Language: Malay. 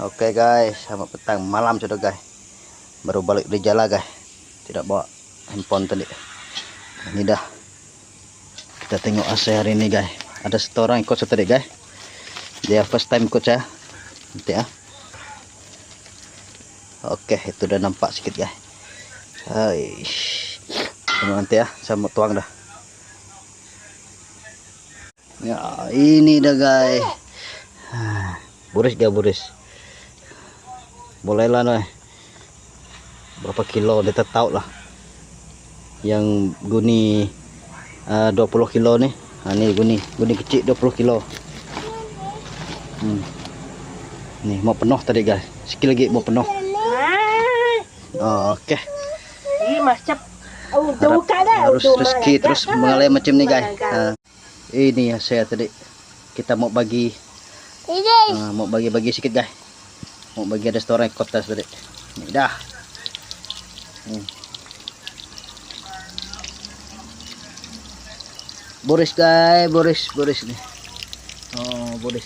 Oke guys, selamat petang malam sudah guys. Baru balik dari jalan guys. Tidak bawa handphone tadi. Ini dah. Kita tengok AC hari ini guys. Ada satu orang ikut saya tadi guys. Dia first time ikut saya. Nanti ya. Oke, itu udah nampak sedikit guys. Hai. Tengok nanti ya, saya mau tuang dah. Ya, ini dah guys. Buris gak buris? Boleh lah nih. Berapa kilo dia tahu lah. Yang guni 20 kilo nih. Ini guni kecil 20 kilo. Nih mau penuh tadi guys. Sikit lagi mau penuh. Oh, oke. Harus rezeki terus mengalir macam ni guys. Ini ya saya tadi. Kita mau bagi. Mau bagi-bagi sedikit guys. Mau bagi restoran kota tadi. Ini dah. Boris guys, Boris nih. Oh, Boris.